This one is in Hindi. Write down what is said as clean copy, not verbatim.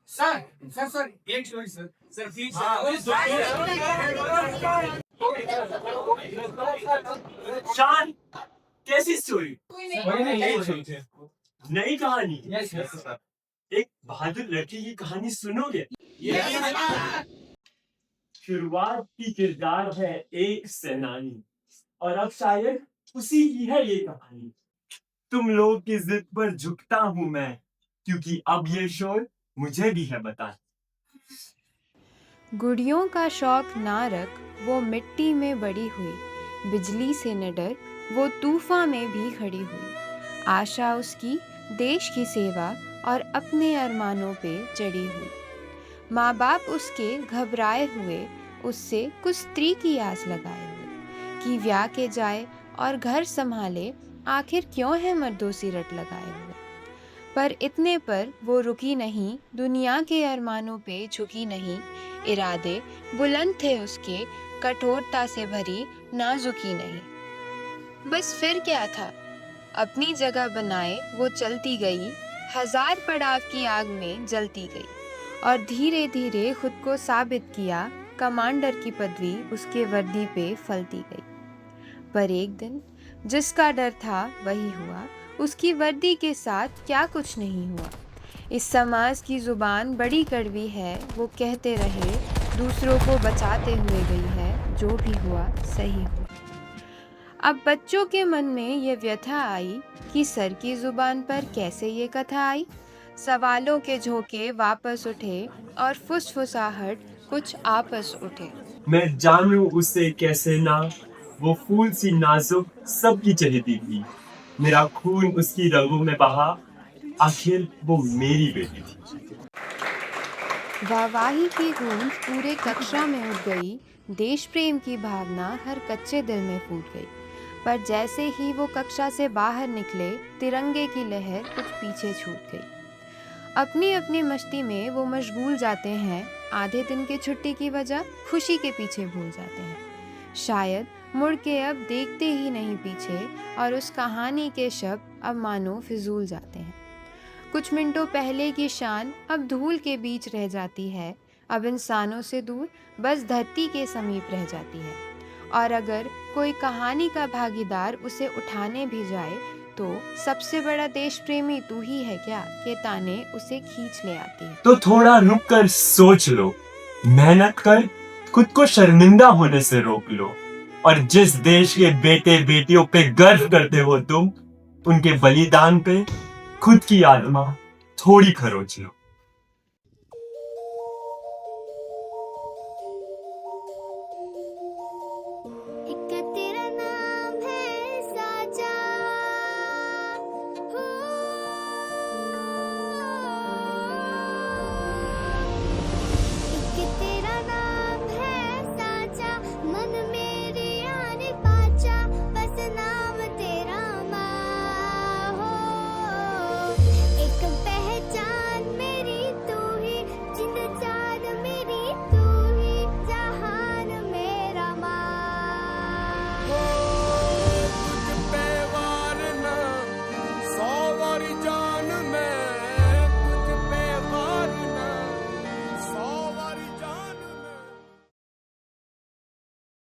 सर एक मिनट सर प्लीज शान, कैसी स्टोरी? नई कहानी? यस सर एक बहादुर लड़की की कहानी सुनोगे? शुरुआत की किरदार है एक सेनानी, और अब शायद उसी की है ये कहानी। तुम लोग की जिद पर झुकता हूं मैं, क्योंकि अब ये शोर मुझे भी है बता। गुड़ियों का शौक ना रख, वो मिट्टी में बड़ी हुई, बिजली से न डर, वो तूफान में भी खड़ी हुई। आशा उसकी देश की सेवा और अपने अरमानों पे चढ़ी हुई। माँ बाप उसके घबराए हुए, उससे कुछ स्त्री की आस लगाए हुए, कि ब्याह के जाए और घर संभाले, आखिर क्यों है मर्दों सी रट लगाए हुए। पर इतने पर वो रुकी नहीं, दुनिया के अरमानों पे झुकी नहीं। इरादे बुलंद थे उसके, कठोरता से भरी नाजुकी नहीं। बस फिर क्या था, अपनी जगह बनाए वो चलती गई, हजार पड़ाव की आग में जलती गई, और धीरे धीरे खुद को साबित किया, कमांडर की पदवी उसके वर्दी पे फलती गई। पर एक दिन जिसका डर था वही हुआ, उसकी वर्दी के साथ क्या कुछ नहीं हुआ। इस समाज की जुबान बड़ी कड़वी है, वो कहते रहे दूसरों को बचाते हुए गई है, जो भी हुआ सही हुआ। अब बच्चों के मन में ये व्यथा आई कि सर की जुबान पर कैसे ये कथा आई। सवालों के झोंके वापस उठे और फुसफुसाहट कुछ आपस उठे। मैं जानूं उसे कैसे ना, वो फूल सी नाजुक सबकी चहेती थी। मेरा खून उसकी रगों में बहा, आखिर वो मेरी बेटी थी। वाहवाही की गूंज पूरे कक्षा में उठ गई, देश प्रेम की भावना हर कच्चे दिल में फूट गई। पर जैसे ही वो कक्षा से बाहर निकले, तिरंगे की लहर कुछ पीछे छूट गई। अपनी अपनी मस्ती में वो मशगूल जाते हैं, आधे दिन की छुट्टी की वजह खुशी के पीछे भूल जाते हैं। शायद मुड़ के अब देखते ही नहीं पीछे, और उस कहानी के शब्द अब मानो फिजूल जाते हैं। कुछ मिनटों पहले की शान अब धूल के बीच रह जाती है, अब इंसानों से दूर बस धरती के समीप रह जाती है। और अगर कोई कहानी का भागीदार उसे उठाने भी जाए, तो सबसे बड़ा देश प्रेमी तू ही है क्या, के ताने उसे खींच ले आती है। तो थोड़ा रुक कर सोच लो, मेहनत कर, खुद को शर्मिंदा होने से रोक लो, और जिस देश के बेटे बेटियों पे गर्व करते हो तुम, उनके बलिदान पे खुद की आत्मा थोड़ी खरोच लो।